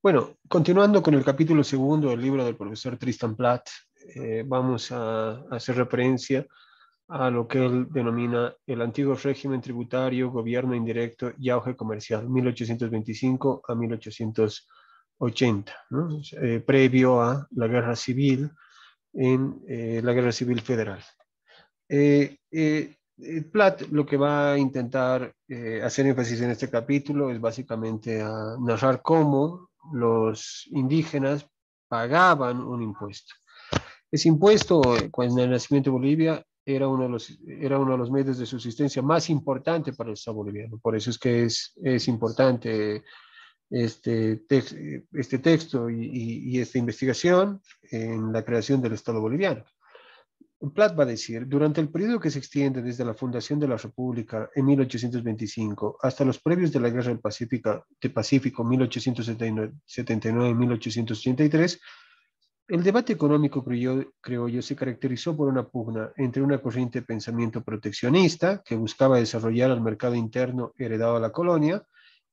Bueno, continuando con el capítulo segundo del libro del profesor Tristan Plath, vamos a hacer referencia a lo que él denomina el antiguo régimen tributario, gobierno indirecto y auge comercial, 1825 a 1880, ¿no? Previo a la guerra civil, la guerra civil federal. Platt lo que va a intentar hacer énfasis en este capítulo es básicamente a narrar cómo los indígenas pagaban un impuesto. Ese impuesto, cuando en el nacimiento de Bolivia, era uno de los medios de subsistencia más importante para el Estado boliviano. Por eso es que es importante este texto y esta investigación en la creación del Estado boliviano. Platt va a decir, durante el periodo que se extiende desde la fundación de la República en 1825 hasta los previos de la Guerra del Pacífico 1879-1883, el debate económico criollo se caracterizó por una pugna entre una corriente de pensamiento proteccionista que buscaba desarrollar el mercado interno heredado a la colonia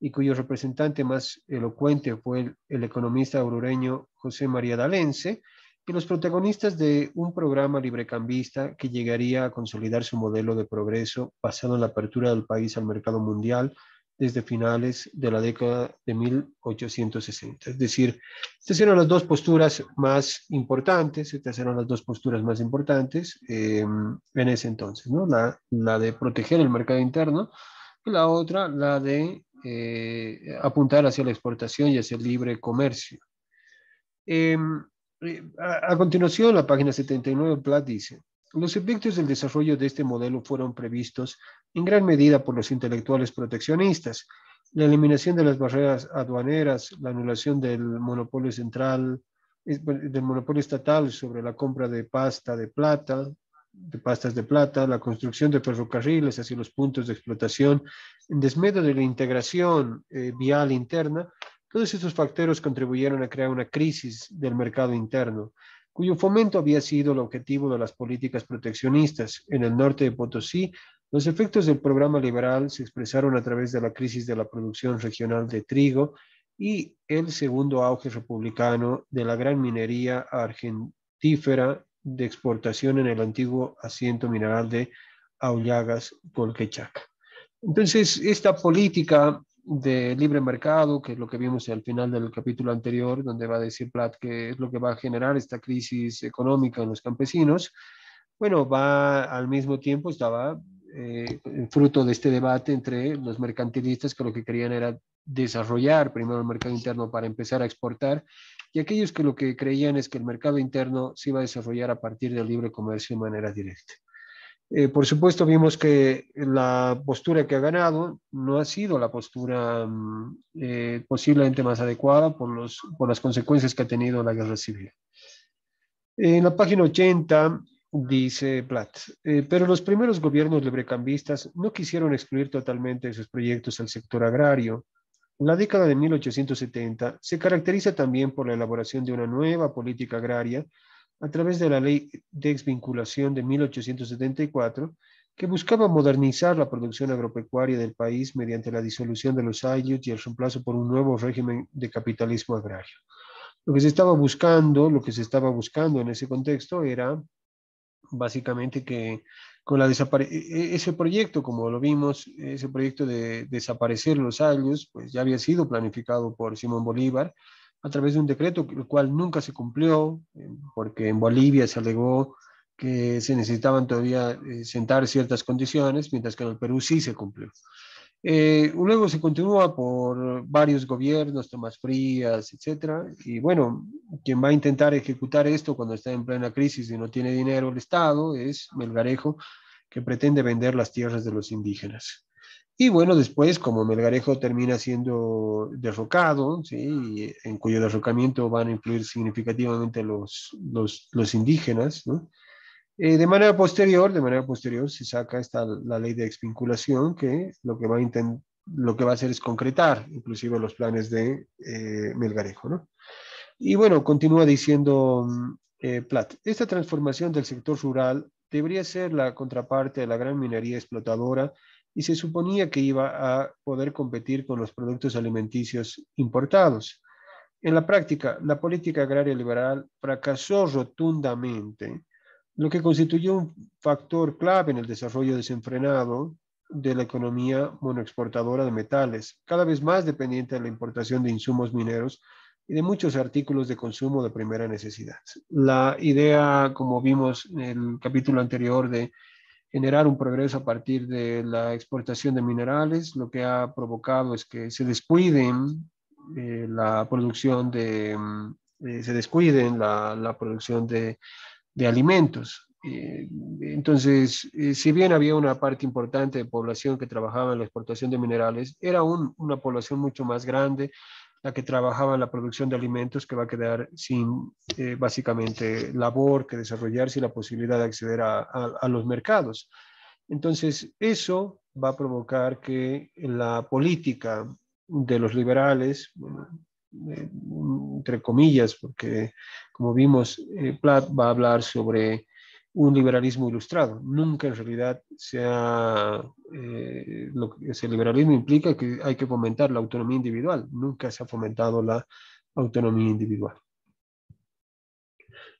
y cuyo representante más elocuente fue el economista aurureño José María D'Alense, y los protagonistas de un programa librecambista que llegaría a consolidar su modelo de progreso basado en la apertura del país al mercado mundial desde finales de la década de 1860. Es decir, estas eran las dos posturas más importantes, en ese entonces, ¿no? La de proteger el mercado interno y la otra, la de apuntar hacia la exportación y hacia el libre comercio. Eh, a continuación, la página 79, Platt dice, los efectos del desarrollo de este modelo fueron previstos en gran medida por los intelectuales proteccionistas. La eliminación de las barreras aduaneras, la anulación del monopolio estatal sobre la compra de pastas de plata, la construcción de ferrocarriles hacia los puntos de explotación, en desmedro de la integración vial interna. Todos estos factores contribuyeron a crear una crisis del mercado interno, cuyo fomento había sido el objetivo de las políticas proteccionistas. En el norte de Potosí, los efectos del programa liberal se expresaron a través de la crisis de la producción regional de trigo y el segundo auge republicano de la gran minería argentífera de exportación en el antiguo asiento mineral de Aullagas, Colquechaca. Entonces, esta política de libre mercado, que es lo que vimos al final del capítulo anterior, donde va a decir Platt que es lo que va a generar esta crisis económica en los campesinos, bueno, va al mismo tiempo, estaba fruto de este debate entre los mercantilistas que lo que querían era desarrollar primero el mercado interno para empezar a exportar, y aquellos que lo que creían es que el mercado interno se iba a desarrollar a partir del libre comercio de manera directa. Por supuesto, vimos que la postura que ha ganado no ha sido la postura posiblemente más adecuada por las consecuencias que ha tenido la guerra civil. En la página 80 dice Platt, pero los primeros gobiernos librecambistas no quisieron excluir totalmente de sus proyectos al sector agrario. La década de 1870 se caracteriza también por la elaboración de una nueva política agraria a través de la Ley de Exvinculación de 1874, que buscaba modernizar la producción agropecuaria del país mediante la disolución de los ayllus y el reemplazo por un nuevo régimen de capitalismo agrario. Lo que se estaba buscando en ese contexto era básicamente que con ese proyecto, como lo vimos, ese proyecto de desaparecer los ayllus, pues ya había sido planificado por Simón Bolívar a través de un decreto, el cual nunca se cumplió, porque en Bolivia se alegó que se necesitaban todavía sentar ciertas condiciones, mientras que en el Perú sí se cumplió. Luego se continúa por varios gobiernos, Tomás Frías, etcétera, y bueno, quien va a intentar ejecutar esto cuando está en plena crisis y no tiene dinero el Estado es Melgarejo, que pretende vender las tierras de los indígenas. Y bueno, después, como Melgarejo termina siendo derrocado, ¿sí? En cuyo derrocamiento van a influir significativamente los indígenas, ¿no? De manera posterior se saca la ley de exvinculación que lo que va a hacer es concretar inclusive los planes de Melgarejo, ¿no? Y bueno, continúa diciendo Platt, esta transformación del sector rural debería ser la contraparte de la gran minería explotadora y se suponía que iba a poder competir con los productos alimenticios importados. En la práctica, la política agraria liberal fracasó rotundamente, lo que constituyó un factor clave en el desarrollo desenfrenado de la economía monoexportadora de metales, cada vez más dependiente de la importación de insumos mineros y de muchos artículos de consumo de primera necesidad. La idea, como vimos en el capítulo anterior, de generar un progreso a partir de la exportación de minerales, lo que ha provocado es que se descuiden la producción se descuiden la producción de alimentos. Entonces, si bien había una parte importante de población que trabajaba en la exportación de minerales, era una población mucho más grande la que trabajaba en la producción de alimentos, que va a quedar sin básicamente labor que desarrollarse y la posibilidad de acceder a los mercados. Entonces, eso va a provocar que la política de los liberales, bueno, entre comillas, porque como vimos, Platt va a hablar sobre un liberalismo ilustrado. Nunca en realidad lo que ese liberalismo implica que hay que fomentar la autonomía individual. Nunca se ha fomentado la autonomía individual.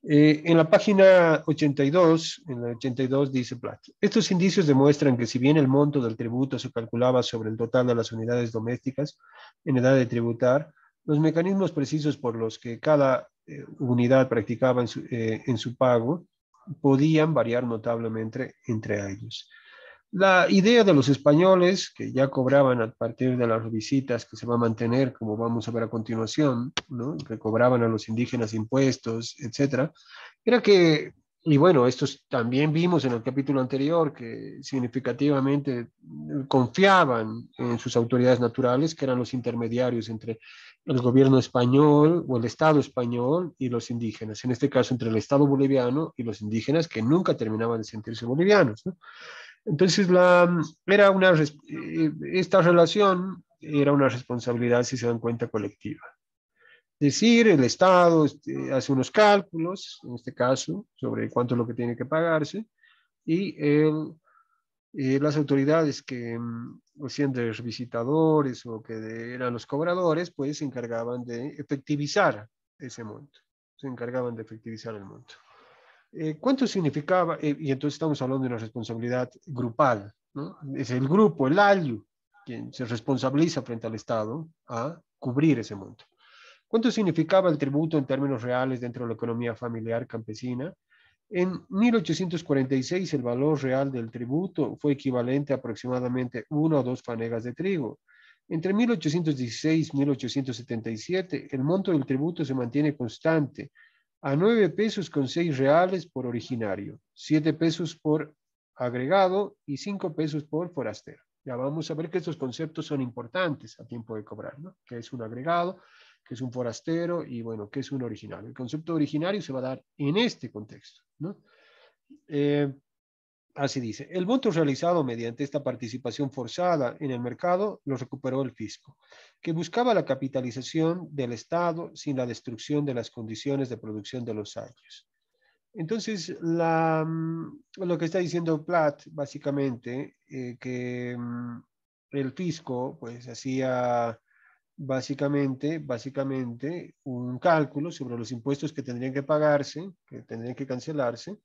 En la página 82, en la 82 dice Platt, estos indicios demuestran que si bien el monto del tributo se calculaba sobre el total de las unidades domésticas en edad de tributar, los mecanismos precisos por los que cada unidad practicaba en su pago podían variar notablemente entre ellos. La idea de los españoles, que ya cobraban a partir de las visitas que se va a mantener, como vamos a ver a continuación, ¿no? Que cobraban a los indígenas impuestos, etcétera, era que, y bueno, estos también vimos en el capítulo anterior, que significativamente confiaban en sus autoridades naturales, que eran los intermediarios entre el gobierno español o el Estado español y los indígenas, en este caso entre el Estado boliviano y los indígenas, que nunca terminaban de sentirse bolivianos, ¿no? Entonces, esta relación era una responsabilidad, si se dan cuenta, colectiva. Es decir, el Estado hace unos cálculos, en este caso, sobre cuánto es lo que tiene que pagarse, y las autoridades que hacían de visitadores o que eran los cobradores, pues se encargaban de efectivizar ese monto, se encargaban de efectivizar el monto. ¿Cuánto significaba? Y entonces estamos hablando de una responsabilidad grupal, ¿no? Es el grupo, el ALIU, quien se responsabiliza frente al Estado a cubrir ese monto. ¿Cuánto significaba el tributo en términos reales dentro de la economía familiar campesina? En 1846 el valor real del tributo fue equivalente a aproximadamente 1 o 2 fanegas de trigo. Entre 1816 y 1877 el monto del tributo se mantiene constante a 9 pesos con 6 reales por originario, 7 pesos por agregado y 5 pesos por forastero. Ya vamos a ver que estos conceptos son importantes a tiempo de cobrar, ¿no? ¿Qué es un agregado? ¿Qué es un forastero? Y bueno, ¿qué es un originario? El concepto de originario se va a dar en este contexto, ¿no? Así dice, el voto realizado mediante esta participación forzada en el mercado lo recuperó el fisco, que buscaba la capitalización del Estado sin la destrucción de las condiciones de producción de los años. Entonces, lo que está diciendo Platt, básicamente, que el fisco, pues, hacía básicamente un cálculo sobre los impuestos que tendrían que pagarse, que tendrían que cancelarse,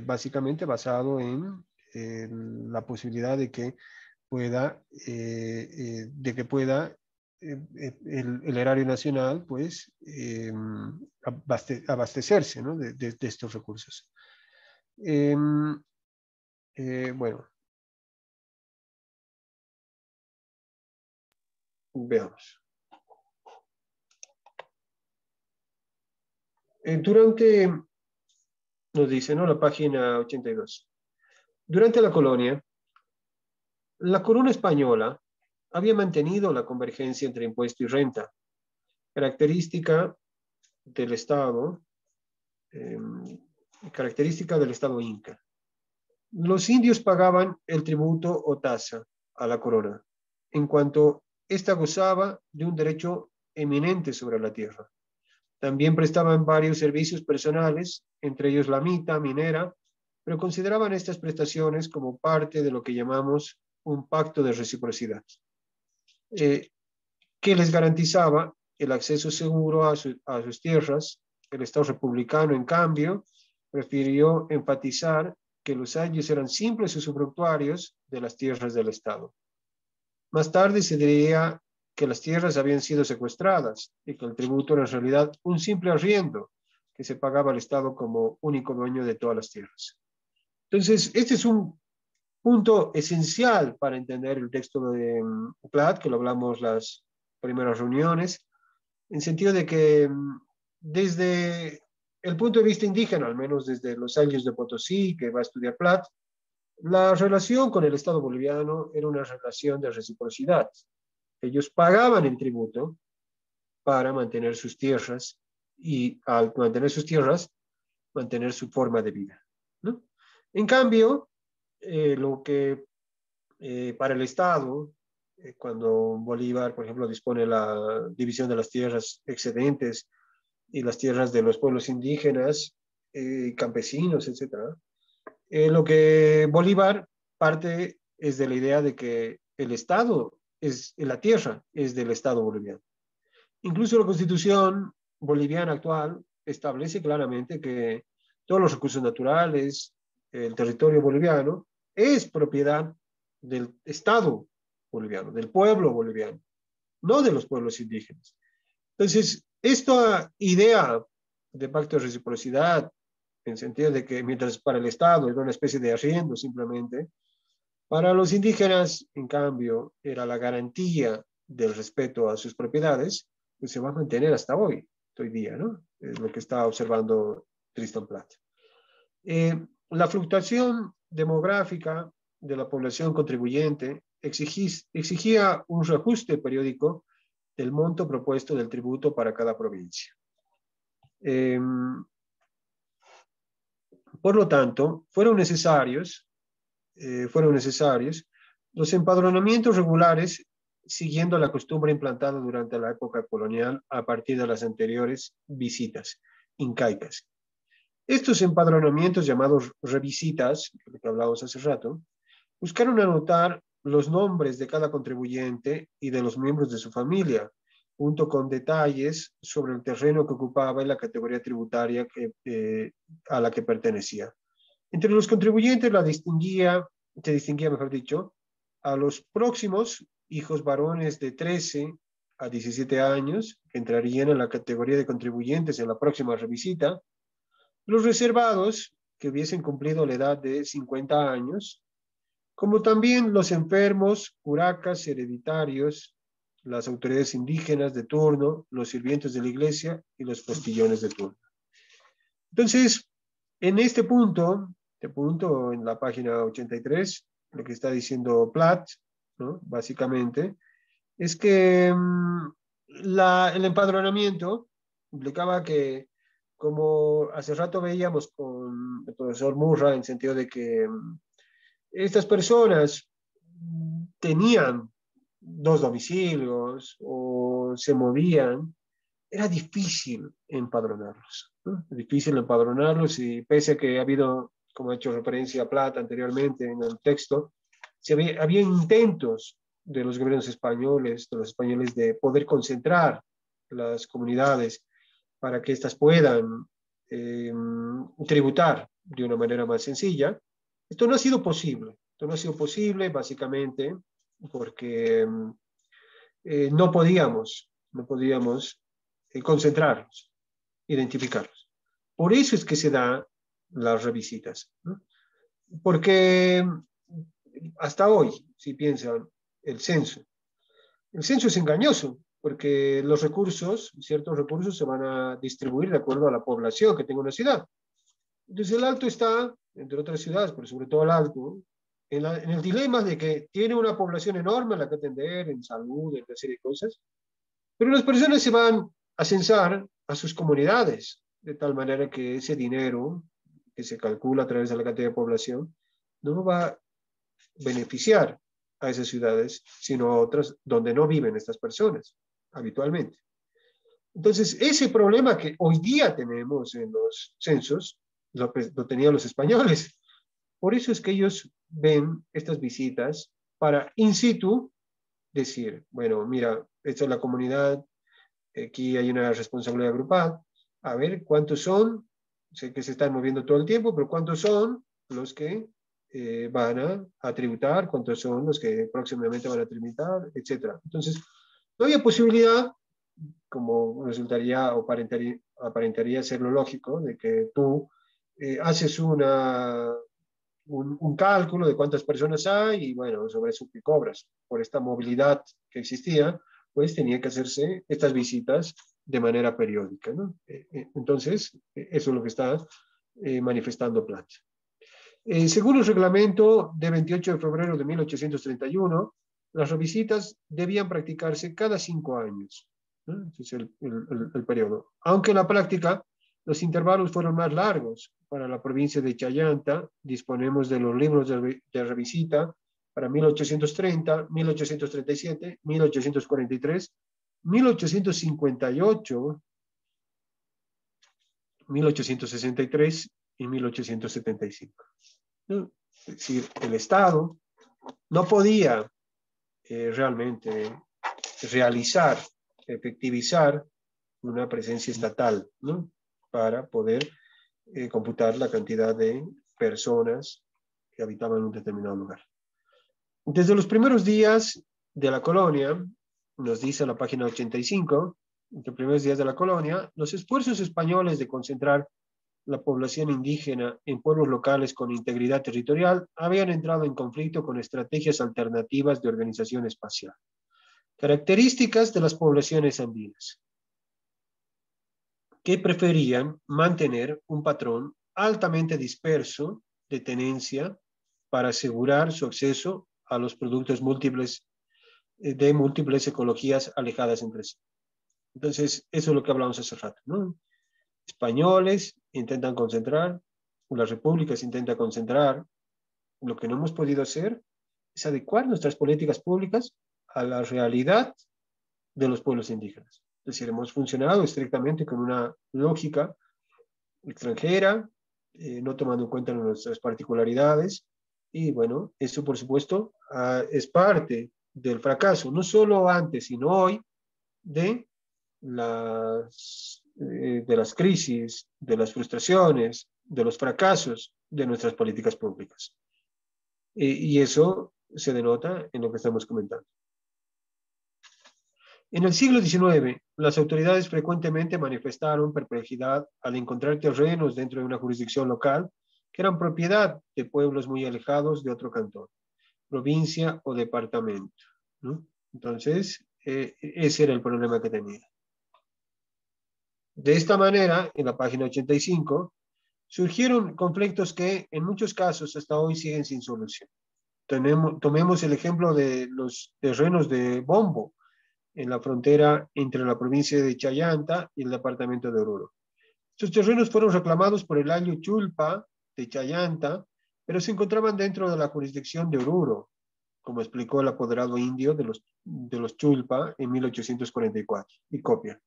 básicamente basado en la posibilidad de que pueda el erario nacional, pues, abastecerse, ¿no? de estos recursos. Bueno, veamos. Nos dice, ¿no? La página 82. Durante la colonia, la corona española había mantenido la convergencia entre impuesto y renta, característica del Estado, eh, característica del Estado inca. Los indios pagaban el tributo o tasa a la corona, en cuanto ésta gozaba de un derecho eminente sobre la tierra. También prestaban varios servicios personales, entre ellos la mita minera, pero consideraban estas prestaciones como parte de lo que llamamos un pacto de reciprocidad. eh, que les garantizaba el acceso seguro a sus tierras. El Estado republicano, en cambio, prefirió enfatizar que los ayllus eran simples usufructuarios de las tierras del Estado. Más tarde se diría que las tierras habían sido secuestradas y que el tributo era en realidad un simple arriendo que se pagaba al Estado como único dueño de todas las tierras. Entonces, este es un punto esencial para entender el texto de Platt, que lo hablamos las primeras reuniones, en sentido de que desde el punto de vista indígena, al menos desde los años de Potosí, que va a estudiar Platt, la relación con el Estado boliviano era una relación de reciprocidad. Ellos pagaban el tributo para mantener sus tierras y al mantener sus tierras, mantener su forma de vida, ¿no? En cambio, lo que para el Estado, cuando Bolívar, por ejemplo, dispone la división de las tierras excedentes y las tierras de los pueblos indígenas, campesinos, etcétera, lo que Bolívar parte es de la idea de que el Estado es la tierra, es del Estado boliviano. Incluso la Constitución boliviana actual establece claramente que todos los recursos naturales, el territorio boliviano, es propiedad del Estado boliviano, del pueblo boliviano, no de los pueblos indígenas. Entonces, esta idea de pacto de reciprocidad, en sentido de que mientras para el Estado era una especie de arriendo simplemente, para los indígenas, en cambio, era la garantía del respeto a sus propiedades, pues se va a mantener hasta hoy día, ¿no? Es lo que está observando Tristan Platt. La fluctuación demográfica de la población contribuyente exigía un reajuste periódico del monto propuesto del tributo para cada provincia. Por lo tanto, fueron necesarios los empadronamientos regulares siguiendo la costumbre implantada durante la época colonial a partir de las anteriores visitas incaicas. Estos empadronamientos llamados revisitas, de que hablábamos hace rato, buscaron anotar los nombres de cada contribuyente y de los miembros de su familia, junto con detalles sobre el terreno que ocupaba y la categoría tributaria a la que pertenecía. Entre los contribuyentes se distinguía, mejor dicho, a los próximos hijos varones de 13 a 17 años, que entrarían en la categoría de contribuyentes en la próxima revisita, los reservados, que hubiesen cumplido la edad de 50 años, como también los enfermos, curacas, hereditarios, las autoridades indígenas de turno, los sirvientes de la iglesia y los postillones de turno. Entonces, en este punto, en la página 83, lo que está diciendo Platt, ¿no? Básicamente, es que el empadronamiento implicaba que, como hace rato veíamos con el profesor Murra, en sentido de que estas personas tenían dos domicilios o se movían, era difícil empadronarlos, ¿no? Difícil empadronarlos y pese a que ha habido, como ha hecho referencia a Plata anteriormente en el texto, había intentos de los gobiernos españoles, de los españoles, de poder concentrar las comunidades para que éstas puedan tributar de una manera más sencilla. Esto no ha sido posible. Esto no ha sido posible básicamente porque no podíamos concentrarlos, identificarlos. Por eso es que se dan las revisitas, ¿no? Porque hasta hoy, si piensan, el censo es engañoso, porque los recursos, ciertos recursos se van a distribuir de acuerdo a la población que tenga una ciudad. Entonces el Alto está, entre otras ciudades, pero sobre todo el Alto, en el dilema de que tiene una población enorme a la que atender, en salud, en una serie de cosas, pero las personas se van a censar a sus comunidades, de tal manera que ese dinero que se calcula a través de la cantidad de población no va a beneficiar a esas ciudades, sino a otras donde no viven estas personas habitualmente. Entonces, ese problema que hoy día tenemos en los censos, lo tenían los españoles. Por eso es que ellos ven estas visitas para in situ decir, bueno, mira, esta es la comunidad, aquí hay una responsabilidad grupal, a ver cuántos son, sé que se están moviendo todo el tiempo, pero cuántos son los que van a tributar, cuántos son los que próximamente van a tributar, etcétera. Entonces, no había posibilidad, como resultaría o aparentaría ser lo lógico, de que tú haces un cálculo de cuántas personas hay y bueno, sobre eso que cobras. Por esta movilidad que existía, pues tenía que hacerse estas visitas de manera periódica, ¿no? Entonces, eso es lo que está manifestando Platt. Según el reglamento de 28 de febrero de 1831, las revisitas debían practicarse cada 5 años, ¿no? Ese es el periodo. Aunque en la práctica los intervalos fueron más largos. Para la provincia de Chayanta disponemos de los libros de revisita para 1830, 1837, 1843, 1858, 1863 y 1875. ¿No? Es decir, el Estado no podía realmente realizar, efectivizar una presencia estatal, ¿no? Para poder computar la cantidad de personas que habitaban un determinado lugar. Desde los primeros días de la colonia, nos dice la página 85, en los primeros días de la colonia, los esfuerzos españoles de concentrar la población indígena en pueblos locales con integridad territorial habían entrado en conflicto con estrategias alternativas de organización espacial. Características de las poblaciones andinas, que preferían mantener un patrón altamente disperso de tenencia para asegurar su acceso a los productos múltiples de múltiples ecologías alejadas entre sí. Entonces, eso es lo que hablamos hace rato, ¿no? Españoles intentan concentrar, las repúblicas intentan concentrar. Lo que no hemos podido hacer es adecuar nuestras políticas públicas a la realidad de los pueblos indígenas. Es decir, hemos funcionado estrictamente con una lógica extranjera, no tomando en cuenta nuestras particularidades, y bueno, eso por supuesto es parte del fracaso, no solo antes, sino hoy, de las crisis, de las frustraciones, de los fracasos de nuestras políticas públicas. Y eso se denota en lo que estamos comentando. En el siglo XIX, las autoridades frecuentemente manifestaron perplejidad al encontrar terrenos dentro de una jurisdicción local que eran propiedad de pueblos muy alejados de otro cantón, provincia o departamento, ¿no? Entonces, ese era el problema que tenía. De esta manera, en la página 85, surgieron conflictos que en muchos casos hasta hoy siguen sin solución. Tomemos el ejemplo de los terrenos de Bombo, en la frontera entre la provincia de Chayanta y el departamento de Oruro. Estos terrenos fueron reclamados por el ayllu Chulpa de Chayanta, pero se encontraban dentro de la jurisdicción de Oruro, como explicó el apoderado indio de los Chulpa en 1844, y copia.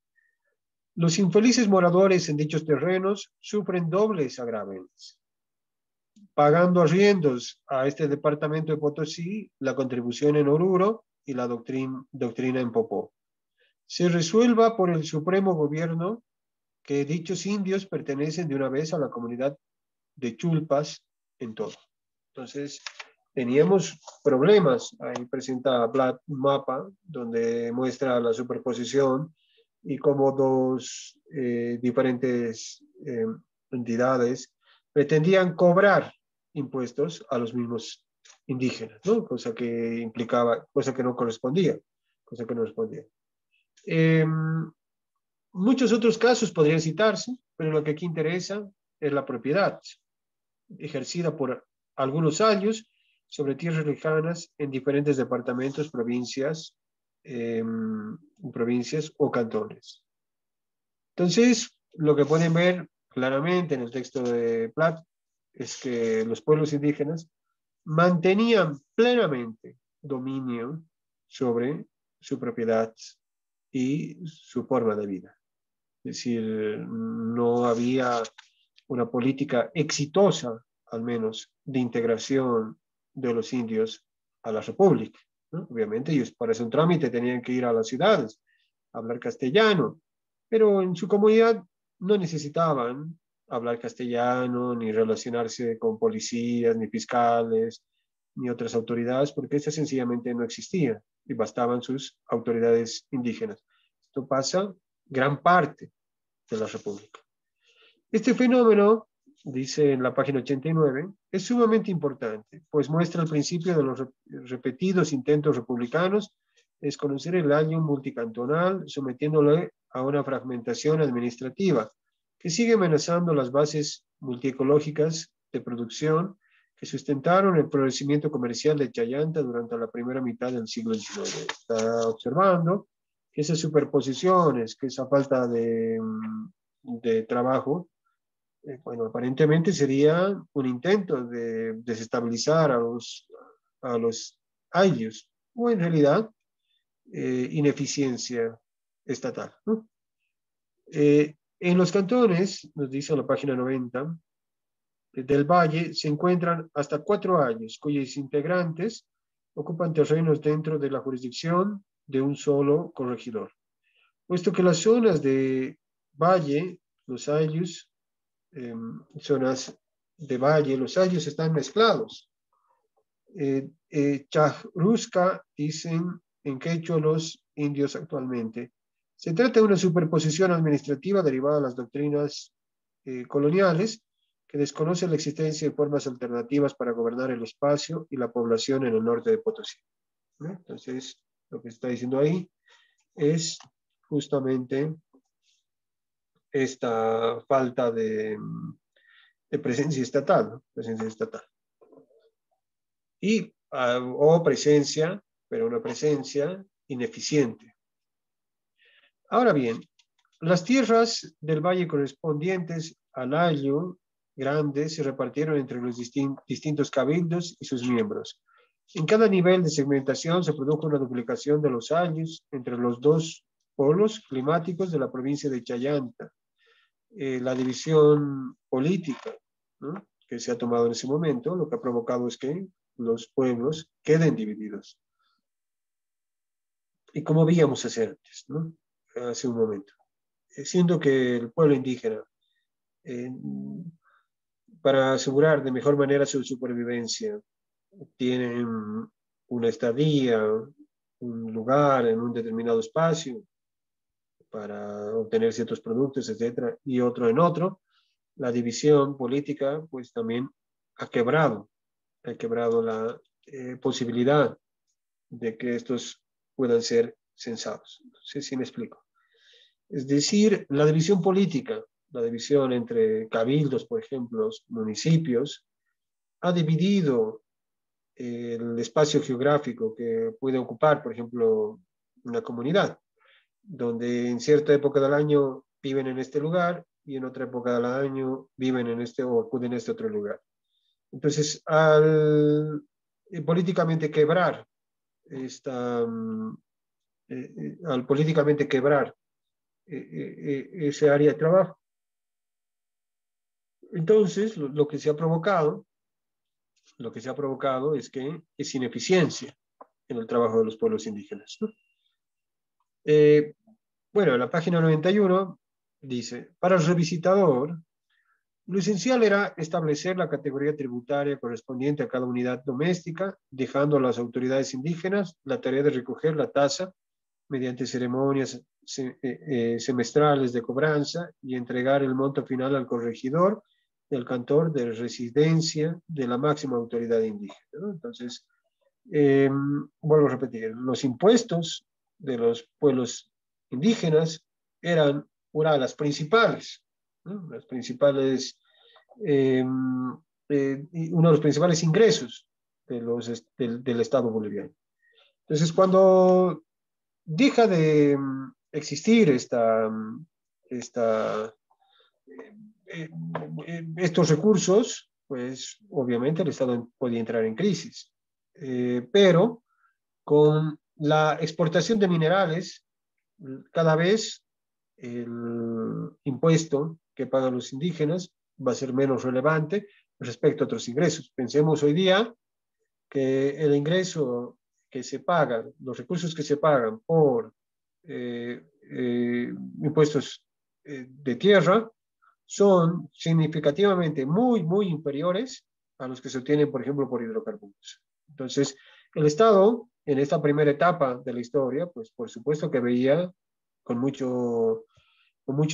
Los infelices moradores en dichos terrenos sufren dobles agravios, pagando arriendos a este departamento de Potosí, la contribución en Oruro y la doctrina en Popó. Se resuelva por el Supremo Gobierno que dichos indios pertenecen de una vez a la comunidad de Chulpas en todo. Entonces, teníamos problemas. Ahí presenta Blatt un mapa donde muestra la superposición y cómo dos diferentes entidades pretendían cobrar impuestos a los mismos indígenas, ¿no? Cosa que implicaba, cosa que no correspondía, cosa que no respondía. Muchos otros casos podrían citarse, pero lo que aquí interesa es la propiedad ejercida por algunos años sobre tierras lejanas en diferentes departamentos, provincias o cantones. Entonces, lo que pueden ver claramente en el texto de Platt es que los pueblos indígenas mantenían plenamente dominio sobre su propiedad y su forma de vida. Es decir, no había una política exitosa, al menos, de integración de los indios a la República. ¿no? Obviamente ellos para hacer un trámite tenían que ir a las ciudades, hablar castellano, pero en su comunidad no necesitaban hablar castellano, ni relacionarse con policías, ni fiscales, ni otras autoridades, porque estas sencillamente no existían y bastaban sus autoridades indígenas. Esto pasa gran parte de la República. Este fenómeno, dice en la página 89, es sumamente importante, pues muestra el principio de los repetidos intentos republicanos de desconocer el año multicantonal, sometiéndolo a una fragmentación administrativa que sigue amenazando las bases multiecológicas de producción que sustentaron el florecimiento comercial de Chayanta durante la primera mitad del siglo XIX. Está observando que esas superposiciones, que esa falta de trabajo, bueno, aparentemente sería un intento de desestabilizar a los ayllus, o en realidad ineficiencia estatal, ¿no? En los cantones, nos dice en la página 90, del Valle se encuentran hasta 4 ayllus, cuyos integrantes ocupan terrenos dentro de la jurisdicción de un solo corregidor. Puesto que las zonas de Valle, los ayllus, zonas de valle, los ayllus están mezclados. Chajrusca, dicen en quechua los indios actualmente. Se trata de una superposición administrativa derivada de las doctrinas coloniales que desconoce la existencia de formas alternativas para gobernar el espacio y la población en el norte de Potosí. Entonces, lo que está diciendo ahí es justamente esta falta de presencia estatal, ¿no? Presencia estatal. Y, o presencia, pero una presencia ineficiente. Ahora bien, las tierras del valle correspondientes al ayllu grande se repartieron entre los distintos cabildos y sus miembros. En cada nivel de segmentación se produjo una duplicación de los ayllus entre los dos polos climáticos de la provincia de Chayanta. La división política, ¿no?, que se ha tomado en ese momento, lo que ha provocado es que los pueblos queden divididos. Y como veíamos hacer antes, ¿no?, hace un momento, siendo que el pueblo indígena, para asegurar de mejor manera su supervivencia, tienen una estadía, un lugar en un determinado espacio para obtener ciertos productos, etcétera, y otro en otro. La división política, pues también ha quebrado la posibilidad de que estos puedan ser censados. No sé si me explico. Es decir, la división política, la división entre cabildos, por ejemplo, los municipios, ha dividido el espacio geográfico que puede ocupar, por ejemplo, una comunidad, donde en cierta época del año viven en este lugar y en otra época del año viven en este o acuden a este otro lugar. Entonces, al políticamente quebrar al políticamente quebrar ese área de trabajo, entonces lo que se ha provocado es que es ineficiencia en el trabajo de los pueblos indígenas, ¿no? Bueno, la página 91 dice, para el revisitador, lo esencial era establecer la categoría tributaria correspondiente a cada unidad doméstica, dejando a las autoridades indígenas la tarea de recoger la tasa mediante ceremonias semestrales de cobranza y entregar el monto final al corregidor del cantor de residencia de la máxima autoridad indígena, ¿no? Entonces, vuelvo a repetir, los impuestos de los pueblos indígenas eran una de las principales, ¿no?, las principales, uno de los principales ingresos del Estado boliviano. Entonces, cuando deja de existir estos recursos, pues obviamente el Estado podía entrar en crisis. Pero con la exportación de minerales, cada vez el impuesto que pagan los indígenas va a ser menos relevante respecto a otros ingresos. Pensemos hoy día que el ingreso que se pagan, los recursos que se pagan por impuestos de tierra son significativamente muy inferiores a los que se obtienen, por ejemplo, por hidrocarburos. Entonces, el Estado, en esta primera etapa de la historia, pues por supuesto que veía con mucho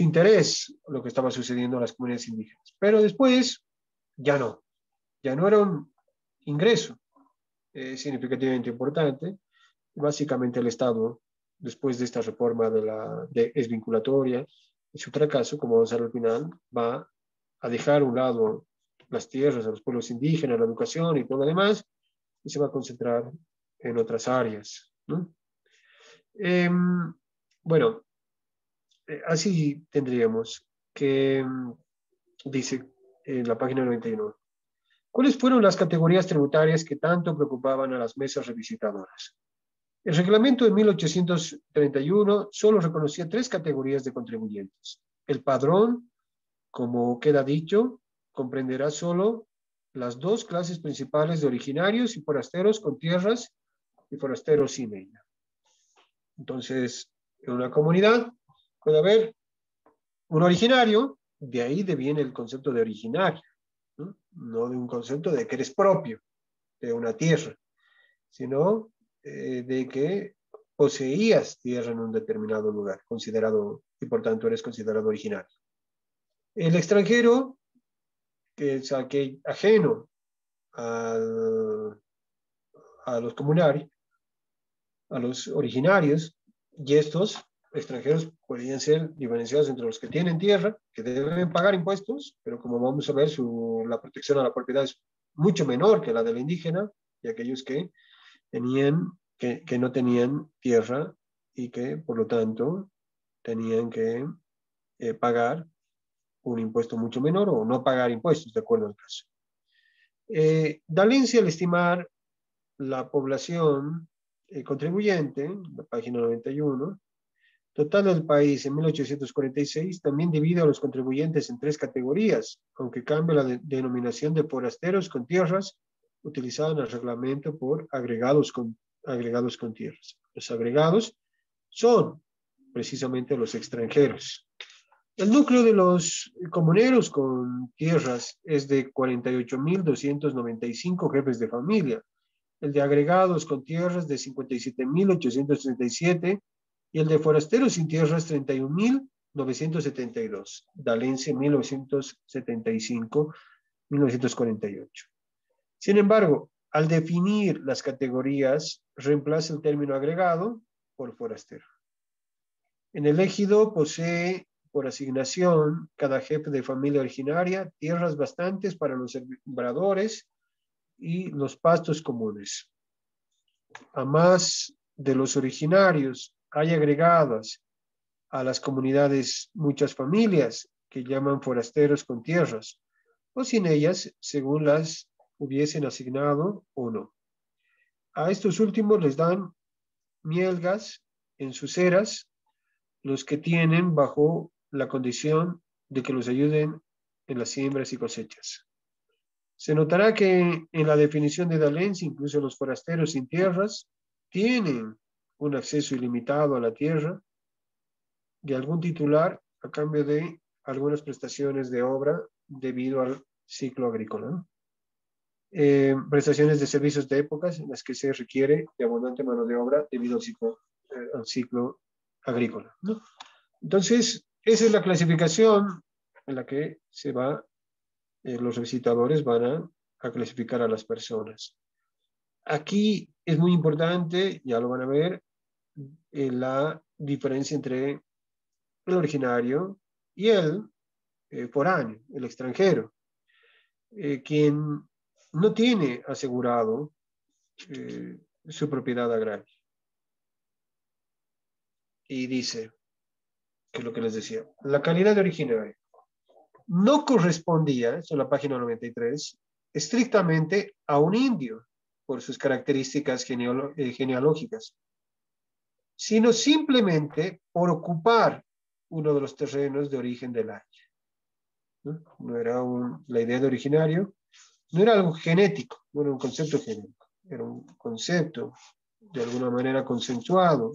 interés lo que estaba sucediendo en las comunidades indígenas. Pero después, ya no era un ingreso significativamente importante. Básicamente el Estado, después de esta reforma de desvinculatoria, en su fracaso, como vamos a ver al final, va a dejar a un lado las tierras a los pueblos indígenas, la educación y todo lo demás, y se va a concentrar en otras áreas, ¿no? Bueno, así tendríamos que, dice en la página 91, ¿cuáles fueron las categorías tributarias que tanto preocupaban a las mesas revisitadoras? El reglamento de 1831 solo reconocía 3 categorías de contribuyentes. El padrón, como queda dicho, comprenderá solo las 2 clases principales de originarios y forasteros con tierras y forasteros sin ella. Entonces, en una comunidad puede haber un originario, de ahí deviene el concepto de originario, ¿no? No de un concepto de que eres propio de una tierra, sino de que poseías tierra en un determinado lugar, considerado, y por tanto eres considerado originario. El extranjero, que es aquel ajeno al, a los comunarios, a los originarios, y estos extranjeros podrían ser diferenciados entre los que tienen tierra, que deben pagar impuestos, pero como vamos a ver, la protección a la propiedad es mucho menor que la del indígena, y aquellos que no tenían tierra y que, por lo tanto, tenían que pagar un impuesto mucho menor o no pagar impuestos, de acuerdo al caso. D'Alencia, al estimar la población contribuyente, la página 91, total del país en 1846, también divide a los contribuyentes en 3 categorías, aunque cambia la denominación de forasteros con tierras utilizada en el reglamento por agregados con tierras. Los agregados son precisamente los extranjeros. El núcleo de los comuneros con tierras es de 48.295 jefes de familia, el de agregados con tierras de 57.837 y el de forasteros sin tierras 31.972, D'Alencia 1975-1948. Sin embargo, al definir las categorías, reemplaza el término agregado por forastero. En el ejido posee por asignación cada jefe de familia originaria tierras bastantes para los sembradores y los pastos comunes. A más de los originarios, hay agregadas a las comunidades muchas familias que llaman forasteros con tierras, o sin ellas, según las hubiesen asignado o no. A estos últimos les dan mielgas en sus eras, los que tienen bajo la condición de que los ayuden en las siembras y cosechas. Se notará que en la definición de D'Alencia, incluso los forasteros sin tierras tienen un acceso ilimitado a la tierra de algún titular a cambio de algunas prestaciones de obra debido al ciclo agrícola, ¿no? Prestaciones de servicios de épocas en las que se requiere de abundante mano de obra debido al ciclo agrícola, ¿no? Entonces, esa es la clasificación en la que los visitadores van a clasificar a las personas. Aquí es muy importante, ya lo van a ver, la diferencia entre el originario y el foráneo, el extranjero, quien no tiene asegurado su propiedad agraria. Y dice, que es lo que les decía, la calidad de originario no correspondía, en la página 93, estrictamente a un indio por sus características genealógicas, sino simplemente por ocupar uno de los terrenos de origen del año. No era la idea de originario, no era algo genético, no era un concepto genético, era un concepto de alguna manera consensuado,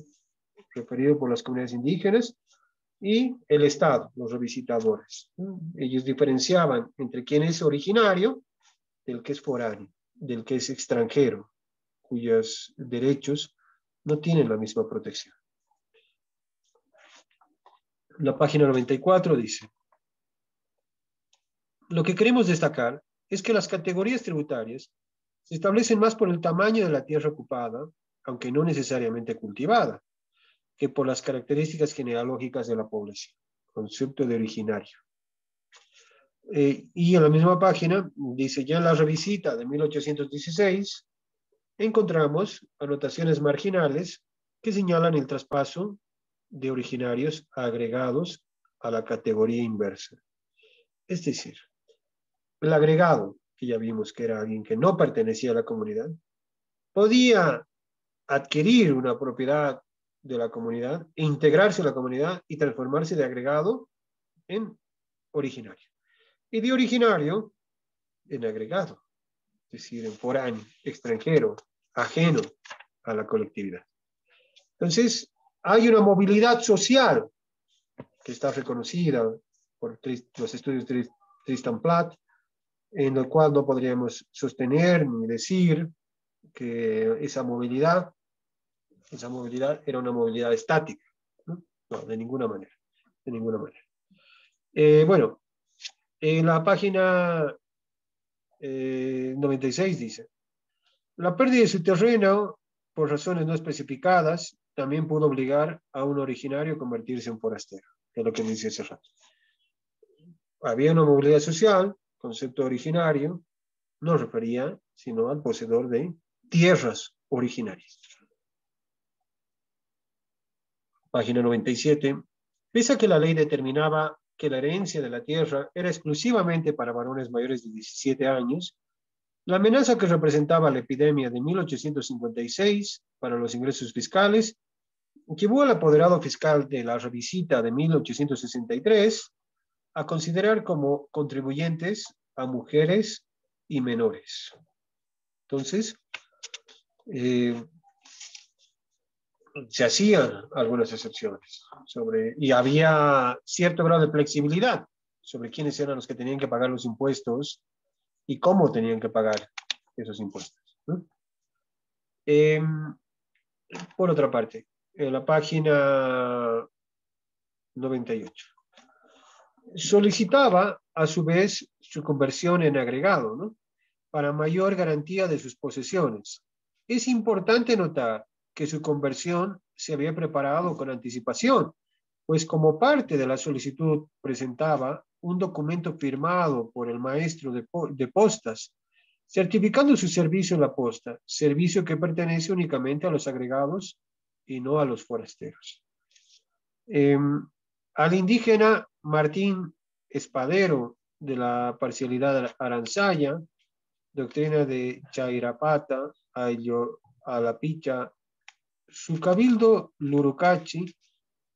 referido por las comunidades indígenas, y el Estado, los revisitadores. Ellos diferenciaban entre quien es originario del que es foráneo, del que es extranjero, cuyos derechos no tienen la misma protección. La página 94 dice: lo que queremos destacar es que las categorías tributarias se establecen más por el tamaño de la tierra ocupada, aunque no necesariamente cultivada, que por las características genealógicas de la población, concepto de originario. Y en la misma página dice: ya en la revisita de 1816 encontramos anotaciones marginales que señalan el traspaso de originarios a agregados a la categoría inversa. Es decir, el agregado, que ya vimos que era alguien que no pertenecía a la comunidad, podía adquirir una propiedad de la comunidad, integrarse a la comunidad y transformarse de agregado en originario. Y de originario en agregado, es decir, en foráneo, extranjero, ajeno a la colectividad. Entonces, hay una movilidad social que está reconocida por los estudios de Tristan Platt, en el cual no podríamos sostener ni decir que esa movilidad era una movilidad estática. No, no, de ninguna manera. De ninguna manera. Bueno, en la página 96 dice: la pérdida de su terreno por razones no especificadas también pudo obligar a un originario a convertirse en forastero, que es lo que dice hace rato. Había una movilidad social, concepto originario, no refería sino al poseedor de tierras originarias. Página 97. Pese a que la ley determinaba que la herencia de la tierra era exclusivamente para varones mayores de 17 años, la amenaza que representaba la epidemia de 1856 para los ingresos fiscales llevó al apoderado fiscal de la revisita de 1863 a considerar como contribuyentes a mujeres y menores. Entonces, se hacían algunas excepciones y había cierto grado de flexibilidad sobre quiénes eran los que tenían que pagar los impuestos y cómo tenían que pagar esos impuestos, ¿no? Por otra parte, en la página 98, solicitaba a su vez su conversión en agregado, ¿no?, para mayor garantía de sus posesiones. Es importante notar que su conversión se había preparado con anticipación, pues como parte de la solicitud presentaba un documento firmado por el maestro de postas, certificando su servicio en la posta, servicio que pertenece únicamente a los agregados y no a los forasteros. Al indígena Martín Espadero, de la parcialidad aranzaya, doctrina de Chairapata, Alapicha, su cabildo Lurucachi,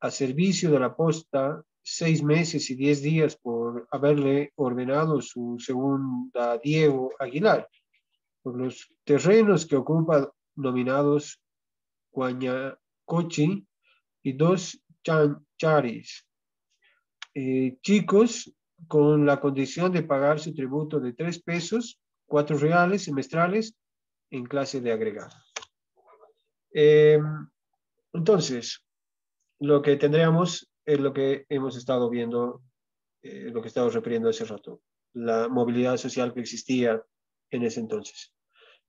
a servicio de la posta, 6 meses y 10 días por haberle ordenado su segunda Diego Aguilar, por los terrenos que ocupa nominados Guañacochi y 2 chancharis, chicos, con la condición de pagar su tributo de 3 pesos, 4 reales semestrales en clase de agregado. Entonces, lo que tendríamos es lo que hemos estado viendo, lo que estamos refiriendo hace rato, la movilidad social que existía en ese entonces.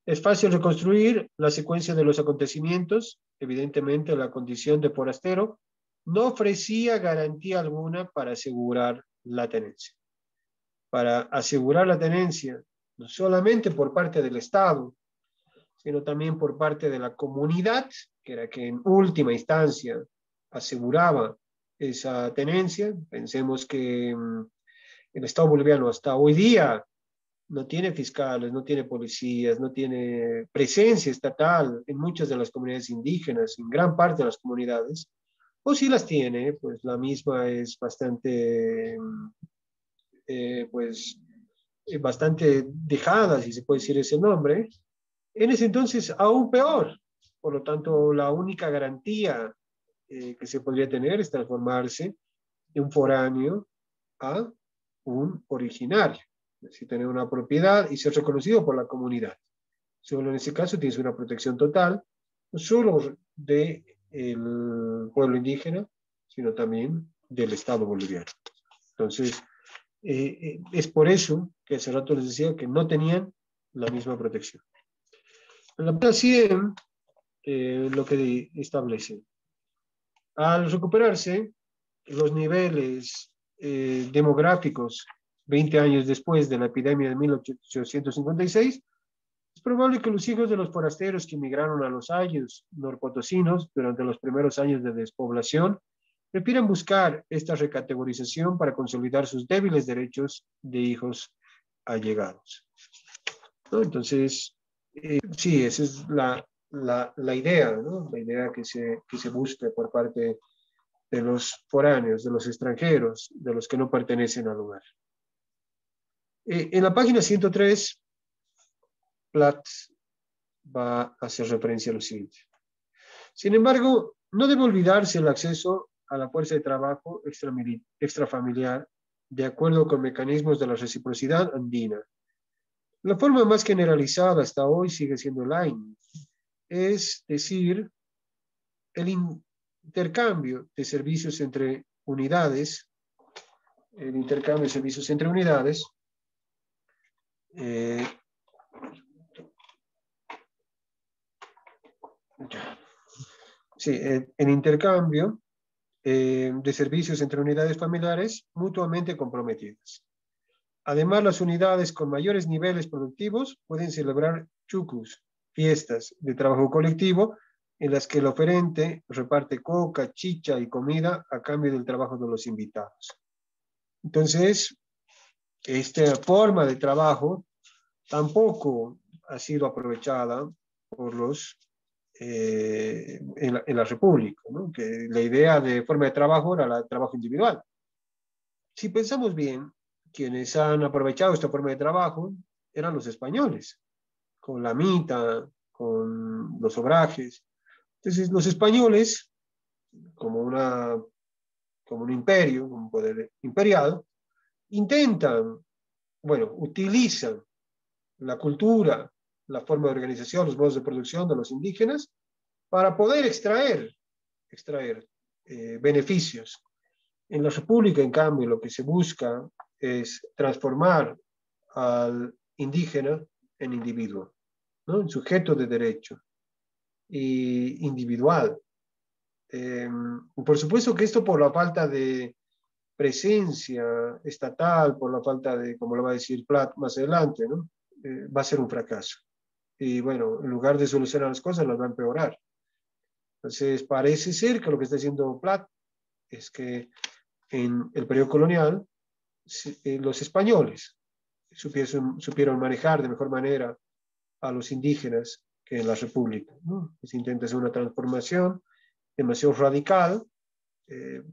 Es fácil reconstruir la secuencia de los acontecimientos. Evidentemente, la condición de forastero no ofrecía garantía alguna para asegurar la tenencia. Para asegurar la tenencia, no solamente por parte del Estado, sino también por parte de la comunidad, que era que en última instancia aseguraba esa tenencia. Pensemos que el Estado boliviano hasta hoy día no tiene fiscales, no tiene policías, no tiene presencia estatal en muchas de las comunidades indígenas, en gran parte de las comunidades, o si las tiene, pues la misma es bastante, bastante dejada, si se puede decir ese nombre. En ese entonces, aún peor, Por lo tanto, la única garantía que se podría tener es transformarse de un foráneo a un originario. Es decir, tener una propiedad y ser reconocido por la comunidad. Solo en ese caso tienes una protección total, no solo del pueblo indígena, sino también del Estado boliviano. Entonces, es por eso que hace rato les decía que no tenían la misma protección. En la página 100, lo que establece, al recuperarse los niveles demográficos 20 años después de la epidemia de 1856, es probable que los hijos de los forasteros que emigraron a los ayllus norpotosinos durante los primeros años de despoblación prefieran buscar esta recategorización para consolidar sus débiles derechos de hijos allegados, ¿no? Entonces, sí, esa es la idea, ¿no? La idea que se busca por parte de los foráneos, de los extranjeros, de los que no pertenecen al lugar. En la página 103, Platt va a hacer referencia a lo siguiente. Sin embargo, no debe olvidarse el acceso a la fuerza de trabajo extrafamiliar de acuerdo con mecanismos de la reciprocidad andina. La forma más generalizada hasta hoy sigue siendo el AIN, es decir, el intercambio de servicios entre unidades, el intercambio de servicios entre unidades familiares mutuamente comprometidas. Además, las unidades con mayores niveles productivos pueden celebrar chucus, fiestas de trabajo colectivo, en las que el oferente reparte coca, chicha y comida a cambio del trabajo de los invitados. Entonces, esta forma de trabajo tampoco ha sido aprovechada por los en la República, ¿no? Que la idea de forma de trabajo era el trabajo individual. Si pensamos bien, quienes han aprovechado esta forma de trabajo eran los españoles, con la mita, con los obrajes. Entonces, los españoles, como un imperio, un poder imperial, utilizan la cultura, la forma de organización, los modos de producción de los indígenas para poder extraer beneficios. En la República, en cambio, lo que se busca es transformar al indígena en individuo, ¿no? En sujeto de derecho y individual. Por supuesto que esto por la falta de presencia estatal, por la falta de, como lo va a decir Platt más adelante, ¿no? Va a ser un fracaso. Y bueno, en lugar de solucionar las cosas, las va a empeorar. Entonces, parece ser que lo que está haciendo Platt es que en el periodo colonial, los españoles supieron manejar de mejor manera a los indígenas que en la República, ¿no? Se intenta hacer una transformación demasiado radical,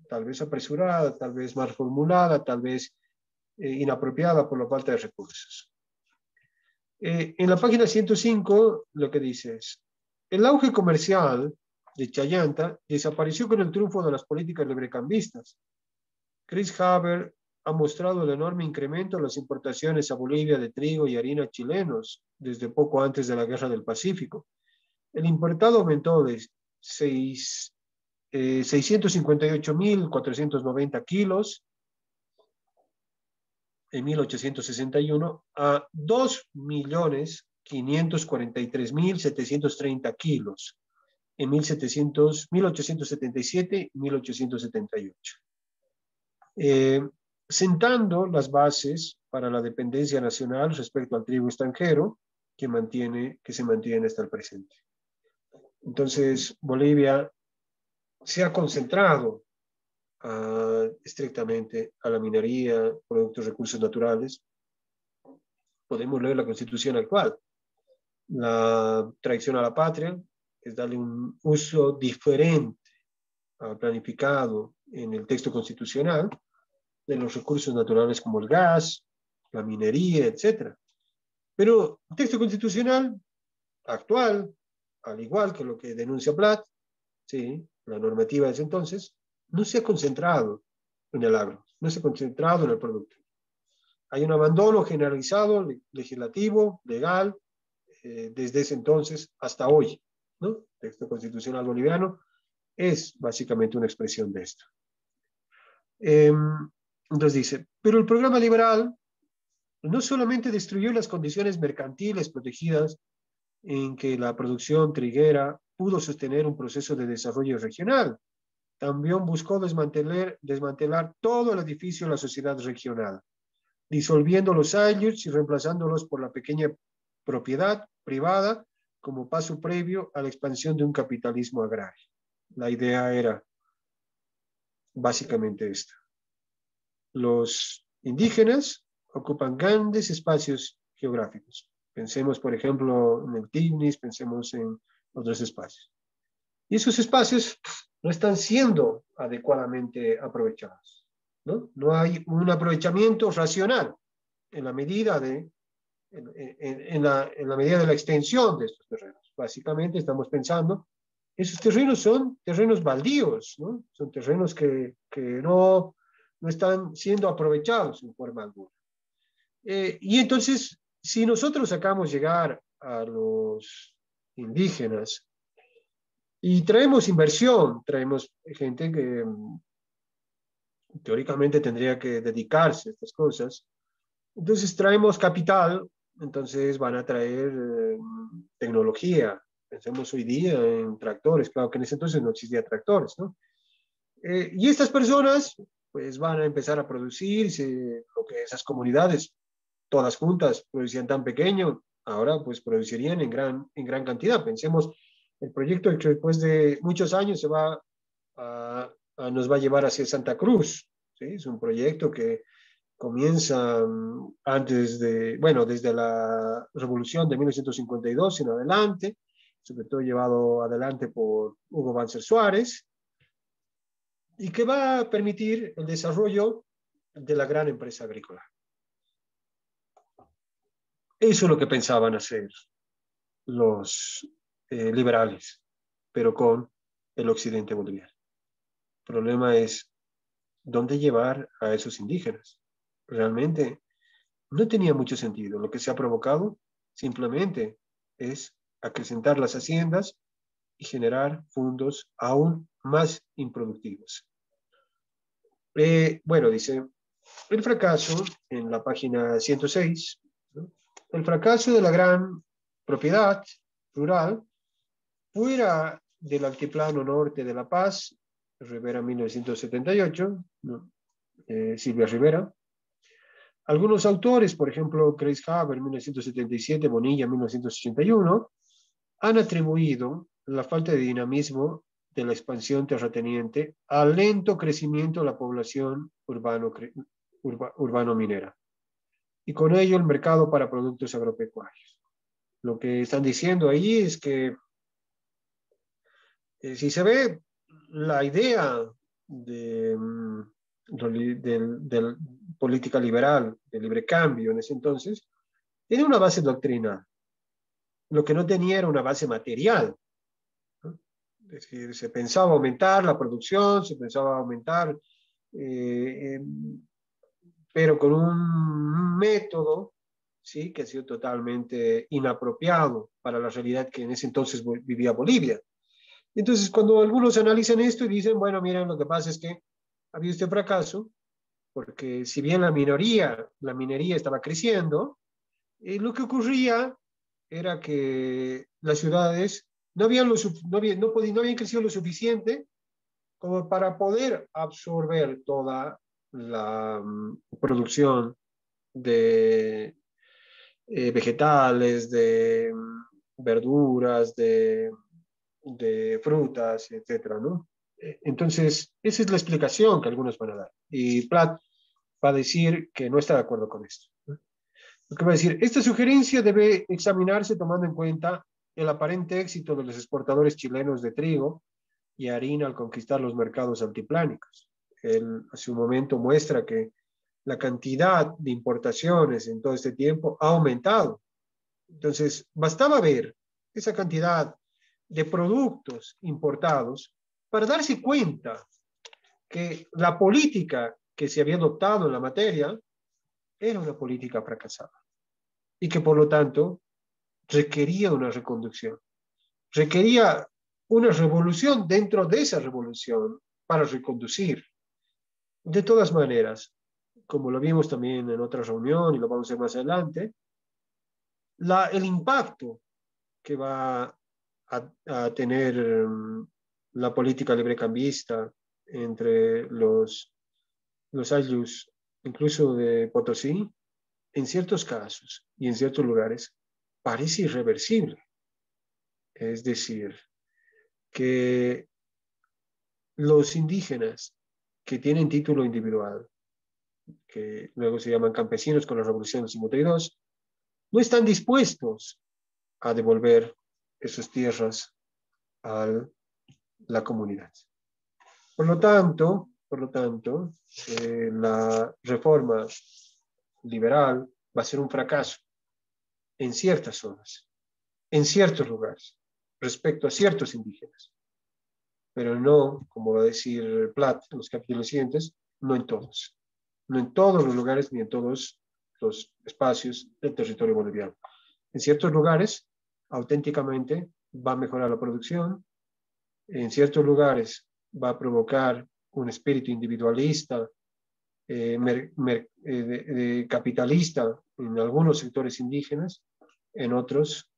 tal vez apresurada, tal vez mal formulada, tal vez inapropiada por la falta de recursos. En la página 105 lo que dice es: el auge comercial de Chayanta desapareció con el triunfo de las políticas librecambistas. Chris Haber ha mostrado el enorme incremento en las importaciones a Bolivia de trigo y harina chilenos desde poco antes de la Guerra del Pacífico. El importado aumentó de 658.490 kilos en 1861 a 2.543.730 kilos en 1877 y 1878. Sentando las bases para la dependencia nacional respecto al trigo extranjero que se mantiene hasta el presente. Entonces, Bolivia se ha concentrado estrictamente a la minería, productos, recursos naturales. Podemos leer la Constitución actual. La traición a la patria es darle un uso diferente, planificado en el texto constitucional, de los recursos naturales como el gas, la minería, etc. Pero el texto constitucional actual al igual que lo que denuncia Platt, ¿sí? La normativa de ese entonces, no se ha concentrado en el agro, no se ha concentrado en el producto. Hay un abandono generalizado, legislativo, legal, desde ese entonces hasta hoy, ¿no? El texto constitucional boliviano es básicamente una expresión de esto. Entonces dice, pero el programa liberal no solamente destruyó las condiciones mercantiles protegidas en que la producción triguera pudo sostener un proceso de desarrollo regional, también buscó desmantelar todo el edificio de la sociedad regional, disolviendo los ayllus y reemplazándolos por la pequeña propiedad privada como paso previo a la expansión de un capitalismo agrario. La idea era básicamente esta. Los indígenas ocupan grandes espacios geográficos. Pensemos, por ejemplo, en el Tignis, pensemos en otros espacios. Y esos espacios no están siendo adecuadamente aprovechados, ¿no? No hay un aprovechamiento racional en la medida de, en la medida de la extensión de estos terrenos. Básicamente estamos pensando, esos terrenos son terrenos baldíos, ¿no? Son terrenos que no están siendo aprovechados en forma alguna. Y entonces, si nosotros sacamos llegar a los indígenas y traemos inversión, traemos gente que teóricamente tendría que dedicarse a estas cosas, entonces traemos capital, entonces van a traer tecnología. Pensemos hoy día en tractores, claro que en ese entonces no existían tractores, ¿no? Y estas personas pues van a empezar a producir lo que esas comunidades todas juntas producían tan pequeño, ahora pues producirían en gran cantidad. Pensemos, el proyecto que después de muchos años nos va a llevar hacia Santa Cruz, ¿sí? Es un proyecto que comienza desde la Revolución de 1952 en adelante, sobre todo llevado adelante por Hugo Banzer Suárez, y que va a permitir el desarrollo de la gran empresa agrícola. Eso es lo que pensaban hacer los liberales, pero con el occidente boliviano. El problema es dónde llevar a esos indígenas. Realmente no tenía mucho sentido. Lo que se ha provocado simplemente es acrecentar las haciendas y generar fondos aún más improductivos. Bueno, dice, el fracaso en la página 106, ¿no? El fracaso de la gran propiedad rural fuera del altiplano norte de La Paz, Rivera 1978, ¿no? Silvia Rivera. Algunos autores, por ejemplo, Chris Haber 1977, Bonilla 1981, han atribuido la falta de dinamismo de la expansión terrateniente al lento crecimiento de la población urbano-minera y con ello el mercado para productos agropecuarios. Lo que están diciendo ahí es que si se ve la idea de política liberal, de libre cambio en ese entonces, tiene una base doctrinal. Lo que no tenía era una base material, ¿no? Es decir, se pensaba aumentar la producción, se pensaba aumentar, pero con un método, ¿sí? Que ha sido totalmente inapropiado para la realidad que en ese entonces vivía Bolivia. Entonces, cuando algunos analizan esto y dicen, bueno, miren, lo que pasa es que había este fracaso, porque si bien la minería estaba creciendo, lo que ocurría era que las ciudades no habían crecido lo suficiente como para poder absorber toda la producción de vegetales, de verduras, de frutas, etcétera, ¿no? Entonces, esa es la explicación que algunos van a dar. Y Platt va a decir que no está de acuerdo con esto, ¿no? Lo que va a decir, esta sugerencia debe examinarse tomando en cuenta el aparente éxito de los exportadores chilenos de trigo y harina al conquistar los mercados altiplánicos. Él hace un momento muestra que la cantidad de importaciones en todo este tiempo ha aumentado. Entonces, bastaba ver esa cantidad de productos importados para darse cuenta que la política que se había adoptado en la materia era una política fracasada y que por lo tanto requería una reconducción, requería una revolución dentro de esa revolución para reconducir. De todas maneras, como lo vimos también en otra reunión y lo vamos a ver más adelante, el impacto que va a tener la política librecambista entre los ayllus, incluso de Potosí, en ciertos casos y en ciertos lugares, parece irreversible. Es decir, que los indígenas que tienen título individual, que luego se llaman campesinos con la Revolución del 52, no están dispuestos a devolver esas tierras a la comunidad. Por lo tanto, la reforma liberal va a ser un fracaso en ciertas zonas, en ciertos lugares, respecto a ciertos indígenas, pero no, como va a decir Platt en los capítulos siguientes, no en todos. No en todos los lugares ni en todos los espacios del territorio boliviano. En ciertos lugares, auténticamente, va a mejorar la producción. En ciertos lugares va a provocar un espíritu individualista, capitalista en algunos sectores indígenas. En otros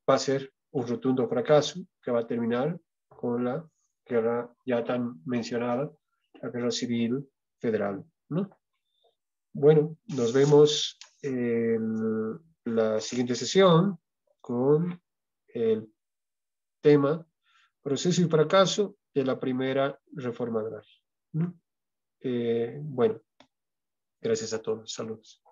va a ser un rotundo fracaso que va a terminar con la guerra ya tan mencionada, la guerra civil federal, ¿no? Bueno, nos vemos en la siguiente sesión con el tema proceso y fracaso de la primera reforma agraria, ¿no? Bueno, gracias a todos. Saludos.